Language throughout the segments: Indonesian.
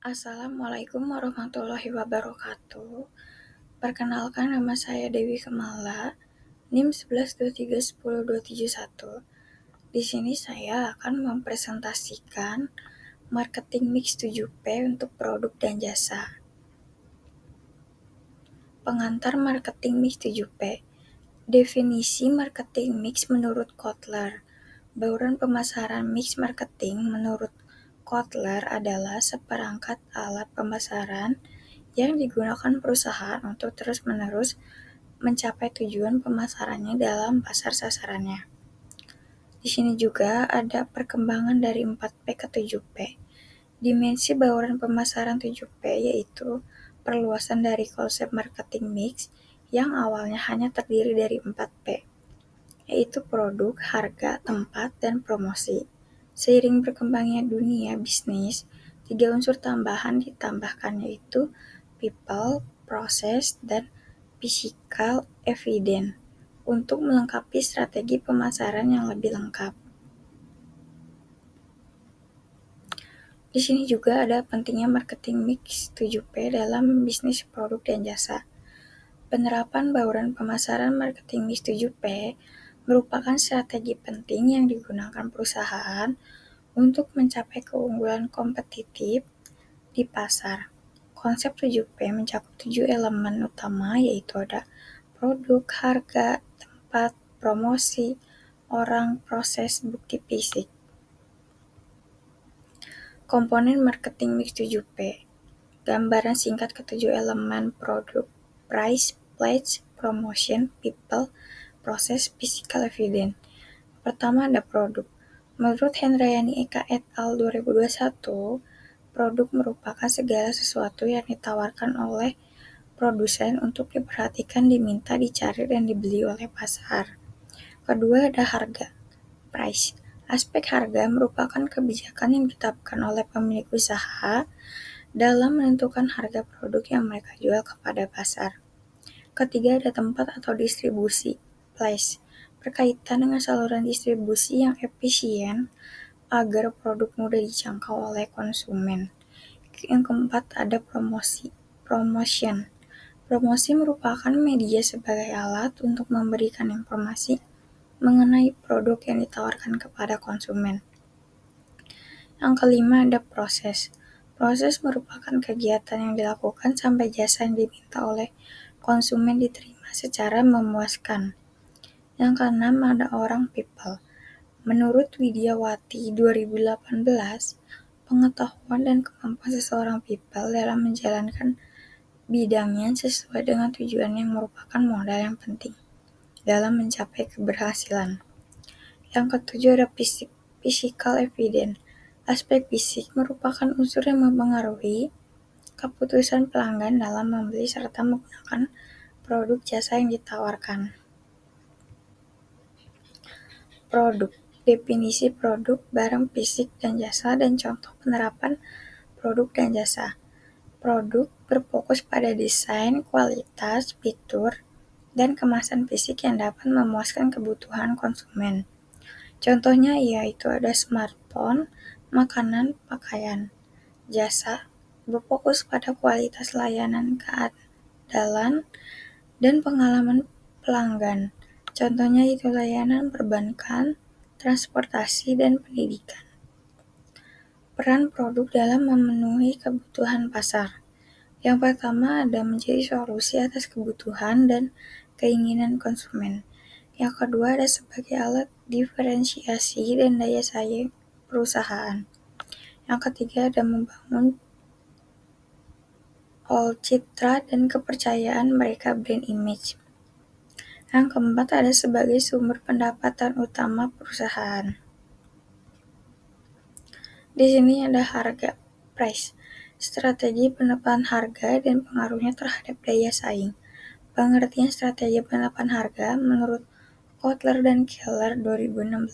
Assalamualaikum warahmatullahi wabarakatuh. Perkenalkan, nama saya Dewi Kemala, NIM 11231021. Di sini saya akan mempresentasikan marketing mix 7P untuk produk dan jasa. Pengantar marketing mix 7P. Definisi marketing mix menurut Kotler. Bauran pemasaran mix marketing menurut Kotler adalah seperangkat alat pemasaran yang digunakan perusahaan untuk terus-menerus mencapai tujuan pemasarannya dalam pasar sasarannya. Di sini juga ada perkembangan dari 4P ke 7P. Dimensi bauran pemasaran 7P yaitu perluasan dari konsep marketing mix yang awalnya hanya terdiri dari 4P, yaitu produk, harga, tempat, dan promosi. Seiring berkembangnya dunia bisnis, 3 unsur tambahan ditambahkan, yaitu people, process, dan physical evidence untuk melengkapi strategi pemasaran yang lebih lengkap. Di sini juga ada pentingnya marketing mix 7P dalam bisnis produk dan jasa. Penerapan bauran pemasaran marketing mix 7P merupakan strategi penting yang digunakan perusahaan untuk mencapai keunggulan kompetitif di pasar. Konsep 7P mencakup 7 elemen utama, yaitu ada produk, harga, tempat, promosi, orang, proses, bukti fisik. Komponen marketing mix 7P. Gambaran singkat ketujuh elemen produk: price, place, promotion, people, proses, physical evidence. Pertama ada produk. Menurut Hendrayani Eka et al. 2021, produk merupakan segala sesuatu yang ditawarkan oleh produsen untuk diperhatikan, diminta, dicari, dan dibeli oleh pasar. Kedua ada harga. Price. Aspek harga merupakan kebijakan yang ditetapkan oleh pemilik usaha dalam menentukan harga produk yang mereka jual kepada pasar. Ketiga ada tempat atau distribusi. Place. Berkaitan dengan saluran distribusi yang efisien agar produk mudah dijangkau oleh konsumen. Yang keempat ada promosi. Promotion. Promosi merupakan media sebagai alat untuk memberikan informasi mengenai produk yang ditawarkan kepada konsumen. Yang kelima ada proses. Proses merupakan kegiatan yang dilakukan sampai jasa yang diminta oleh konsumen diterima secara memuaskan. Yang keenam ada orang, people. Menurut Widyawati 2018, pengetahuan dan kemampuan seseorang people dalam menjalankan bidangnya sesuai dengan tujuannya merupakan modal yang penting dalam mencapai keberhasilan. Yang ketujuh ada physical evidence. Aspek fisik merupakan unsur yang mempengaruhi keputusan pelanggan dalam membeli serta menggunakan produk jasa yang ditawarkan. Produk. Definisi produk, barang fisik dan jasa, dan contoh penerapan produk dan jasa. Produk berfokus pada desain, kualitas, fitur, dan kemasan fisik yang dapat memuaskan kebutuhan konsumen. Contohnya yaitu ada smartphone, makanan, pakaian. Jasa berfokus pada kualitas layanan, keandalan, dan pengalaman pelanggan. Contohnya itu layanan perbankan, transportasi, dan pendidikan. Peran produk dalam memenuhi kebutuhan pasar. Yang pertama ada menjadi solusi atas kebutuhan dan keinginan konsumen. Yang kedua ada sebagai alat diferensiasi dan daya saing perusahaan. Yang ketiga ada membangun citra dan kepercayaan mereka, brand image. Yang keempat ada sebagai sumber pendapatan utama perusahaan. Di sini ada harga, price. Strategi penetapan harga dan pengaruhnya terhadap daya saing. Pengertian strategi penetapan harga menurut Kotler dan Keller 2016,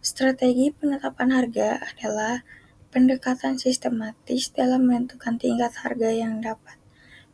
strategi penetapan harga adalah pendekatan sistematis dalam menentukan tingkat harga yang dapat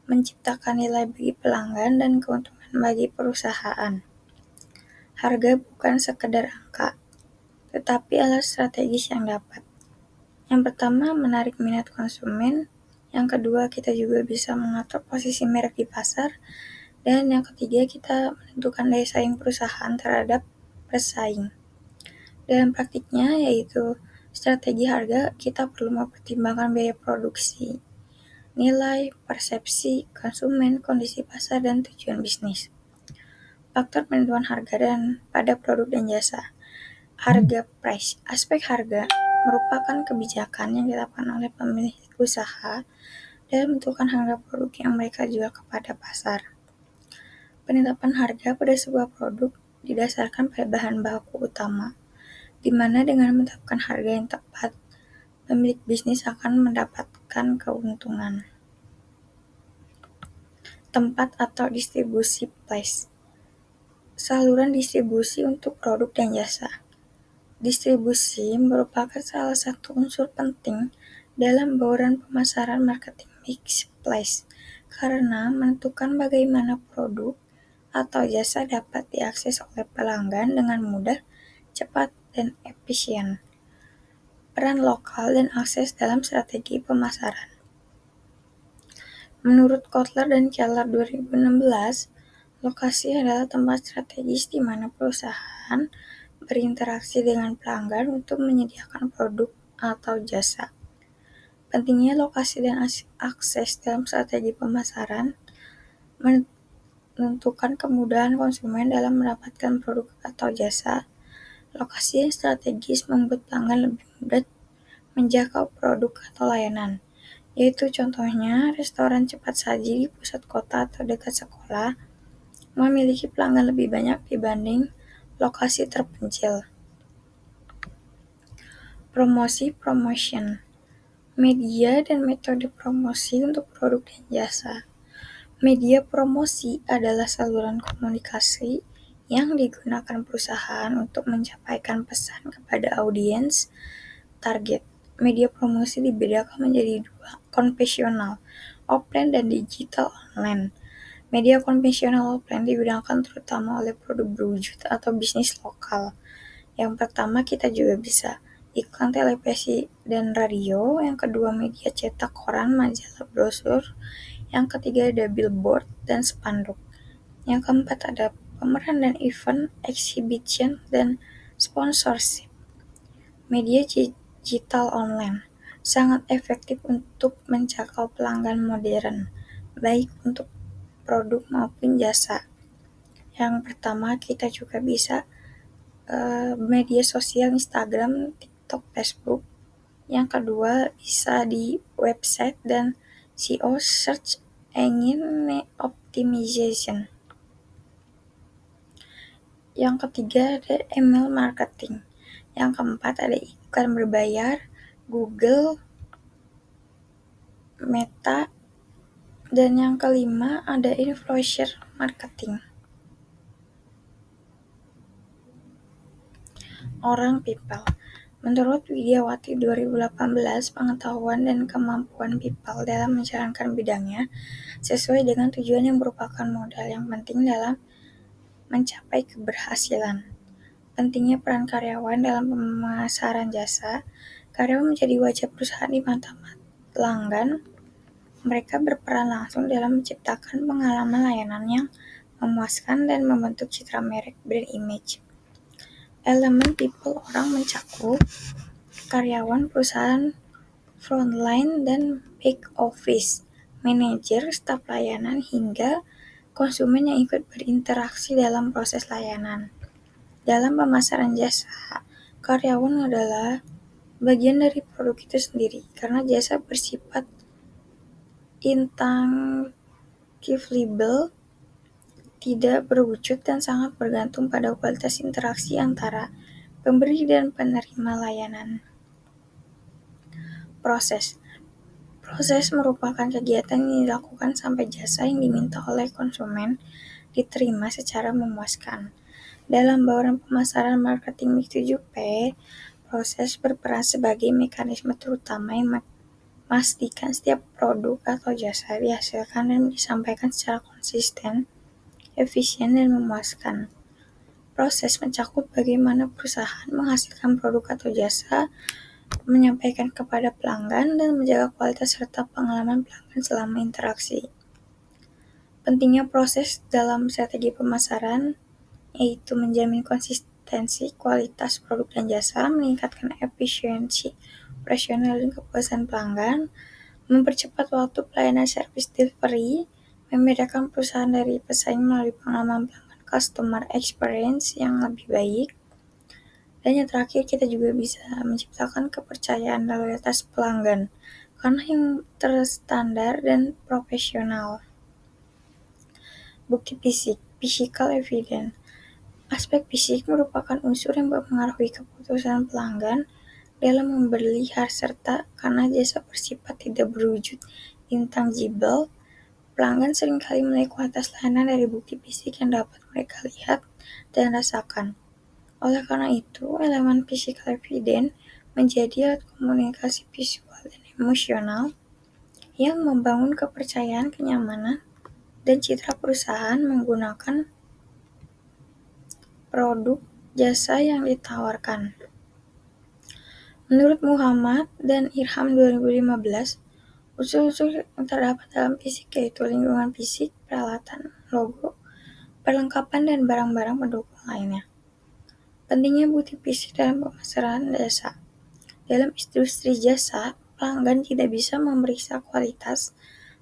menciptakan nilai bagi pelanggan dan keuntungan bagi perusahaan. Harga bukan sekedar angka, tetapi alat strategis yang dapat Yang pertama, menarik minat konsumen. Yang kedua, kita juga bisa mengatur posisi merek di pasar. Dan yang ketiga, kita menentukan daya saing perusahaan terhadap pesaing. Dalam praktiknya, yaitu strategi harga, kita perlu mempertimbangkan biaya produksi, nilai, persepsi konsumen, kondisi pasar, dan tujuan bisnis. Faktor penentuan harga dan pada produk dan jasa. Harga price. Aspek harga merupakan kebijakan yang dilakukan oleh pemilik usaha dalam menentukan harga produk yang mereka jual kepada pasar. Penetapan harga pada sebuah produk didasarkan pada bahan baku utama, di mana dengan menetapkan harga yang tepat, pemilik bisnis akan mendapatkan keuntungan. Tempat atau distribusi place. Saluran distribusi untuk produk dan jasa. Distribusi merupakan salah satu unsur penting dalam bauran pemasaran marketing mix place karena menentukan bagaimana produk atau jasa dapat diakses oleh pelanggan dengan mudah, cepat, dan efisien. Peran lokal dan akses dalam strategi pemasaran. Menurut Kotler dan Keller 2016, lokasi adalah tempat strategis di mana perusahaan berinteraksi dengan pelanggan untuk menyediakan produk atau jasa. Pentingnya lokasi dan akses dalam strategi pemasaran menentukan kemudahan konsumen dalam mendapatkan produk atau jasa. Lokasi yang strategis membuat pelanggan lebih mudah menjangkau produk atau layanan, yaitu contohnya restoran cepat saji di pusat kota atau dekat sekolah memiliki pelanggan lebih banyak dibanding lokasi terpencil. Promosi promotion, media dan metode promosi untuk produk dan jasa. Media promosi adalah saluran komunikasi yang digunakan perusahaan untuk menyampaikan pesan kepada audiens target. Media promosi dibedakan menjadi dua, konvensional, offline, dan digital online. Media konvensional offline digunakan terutama oleh produk berwujud atau bisnis lokal. Yang pertama kita juga bisa iklan televisi dan radio, yang kedua media cetak, koran, majalah, brosur, yang ketiga ada billboard dan spanduk. Yang keempat ada pemeran dan event, exhibition, dan sponsorship. Media digital online sangat efektif untuk menjangkau pelanggan modern, baik untuk produk maupun jasa. Yang pertama kita juga bisa media sosial Instagram, TikTok, Facebook. Yang kedua bisa di website dan SEO search engine optimization. Yang ketiga ada email marketing. Yang keempat ada iklan berbayar, Google, Meta, dan yang kelima ada influencer marketing. Orang people. Menurut Widiawati 2018, pengetahuan dan kemampuan people dalam menjalankan bidangnya sesuai dengan tujuan yang merupakan modal yang penting dalam mencapai keberhasilan. Pentingnya peran karyawan dalam pemasaran jasa. Karyawan menjadi wajah perusahaan di mata pelanggan. Mereka berperan langsung dalam menciptakan pengalaman layanan yang memuaskan dan membentuk citra merek brand image. Elemen people orang mencakup karyawan perusahaan frontline dan back office, manajer, staf layanan, hingga konsumen yang ikut berinteraksi dalam proses layanan. Dalam pemasaran jasa, karyawan adalah bagian dari produk itu sendiri karena jasa bersifat intangible, tidak berwujud dan sangat bergantung pada kualitas interaksi antara pemberi dan penerima layanan. Proses merupakan kegiatan yang dilakukan sampai jasa yang diminta oleh konsumen diterima secara memuaskan. Dalam bauran pemasaran marketing mix 7P, proses berperan sebagai mekanisme terutama yang memastikan setiap produk atau jasa dihasilkan dan disampaikan secara konsisten, efisien, dan memuaskan. Proses mencakup bagaimana perusahaan menghasilkan produk atau jasa, menyampaikan kepada pelanggan, dan menjaga kualitas serta pengalaman pelanggan selama interaksi. Pentingnya proses dalam strategi pemasaran, yaitu menjamin konsistensi kualitas produk dan jasa, meningkatkan efisiensi operasional dan kepuasan pelanggan, mempercepat waktu pelayanan service delivery, membedakan perusahaan dari pesaing melalui pengalaman pelanggan customer experience yang lebih baik, dan yang terakhir kita juga bisa menciptakan kepercayaan dan loyalitas pelanggan karena yang terstandar dan profesional. Bukti fisik, physical evidence. Aspek fisik merupakan unsur yang mempengaruhi keputusan pelanggan dalam membeli serta karena jasa bersifat tidak berwujud intangible, pelanggan seringkali menilai kualitas layanan dari bukti fisik yang dapat mereka lihat dan rasakan. Oleh karena itu, elemen physical evidence menjadi alat komunikasi visual dan emosional yang membangun kepercayaan, kenyamanan, dan citra perusahaan menggunakan produk jasa yang ditawarkan. Menurut Muhammad dan Irham 2015, unsur-unsur yang terdapat dalam fisik yaitu lingkungan fisik, peralatan, logo, perlengkapan, dan barang-barang pendukung lainnya. Pentingnya bukti fisik dalam pemasaran jasa. Dalam industri jasa, pelanggan tidak bisa memeriksa kualitas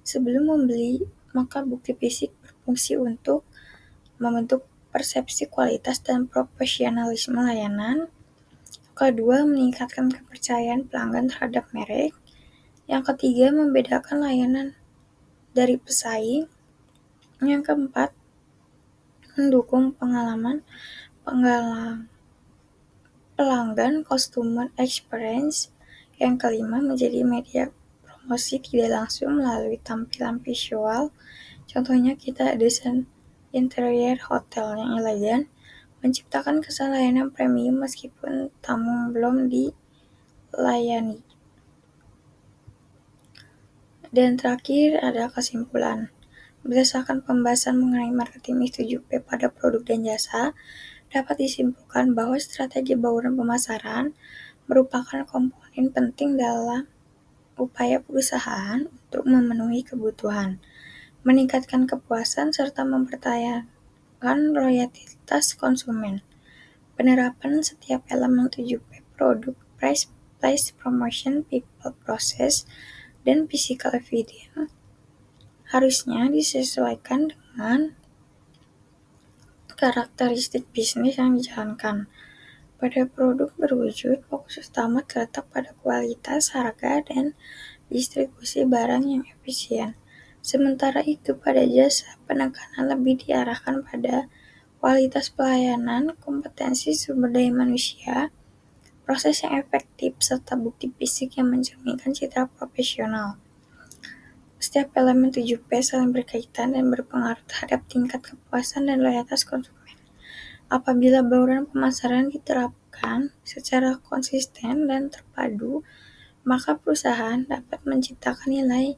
sebelum membeli, maka bukti fisik berfungsi untuk membentuk persepsi kualitas dan profesionalisme layanan. Kedua, meningkatkan kepercayaan pelanggan terhadap merek. Yang ketiga, membedakan layanan dari pesaing. Yang keempat, mendukung pengalaman pelanggan customer experience. Yang kelima, menjadi media promosi tidak langsung melalui tampilan visual. Contohnya kita desain interior hotel yang elegan, menciptakan kesan layanan premium meskipun tamu belum dilayani. Dan terakhir ada kesimpulan. Berdasarkan pembahasan mengenai marketing mix 7P pada produk dan jasa, dapat disimpulkan bahwa strategi bauran pemasaran merupakan komponen penting dalam upaya perusahaan untuk memenuhi kebutuhan, meningkatkan kepuasan, serta mempertahankan loyalitas konsumen. Penerapan setiap elemen 7P produk, price, place, promotion, people, process, dan physical evidence harusnya disesuaikan dengan karakteristik bisnis yang dijalankan. Pada produk berwujud, fokus utama terletak pada kualitas, harga, dan distribusi barang yang efisien. Sementara itu pada jasa, penekanan lebih diarahkan pada kualitas pelayanan, kompetensi sumber daya manusia, proses yang efektif, serta bukti fisik yang mencerminkan citra profesional. Setiap elemen 7P saling berkaitan dan berpengaruh terhadap tingkat kepuasan dan loyalitas konsumen. Apabila bauran pemasaran diterapkan secara konsisten dan terpadu, maka perusahaan dapat menciptakan nilai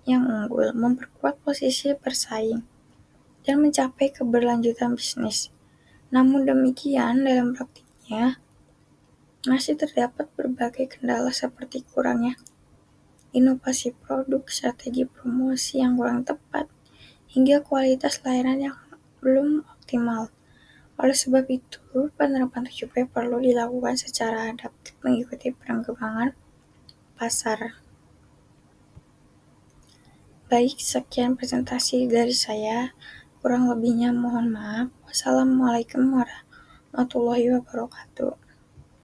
yang unggul, memperkuat posisi bersaing, dan mencapai keberlanjutan bisnis. Namun demikian, dalam praktiknya, masih terdapat berbagai kendala seperti kurangnya inovasi produk, strategi promosi yang kurang tepat, hingga kualitas layanan yang belum optimal. Oleh sebab itu, penerapan 7P perlu dilakukan secara adaptif mengikuti perkembangan pasar. Baik, sekian presentasi dari saya. Kurang lebihnya mohon maaf. Wassalamualaikum warahmatullahi wabarakatuh.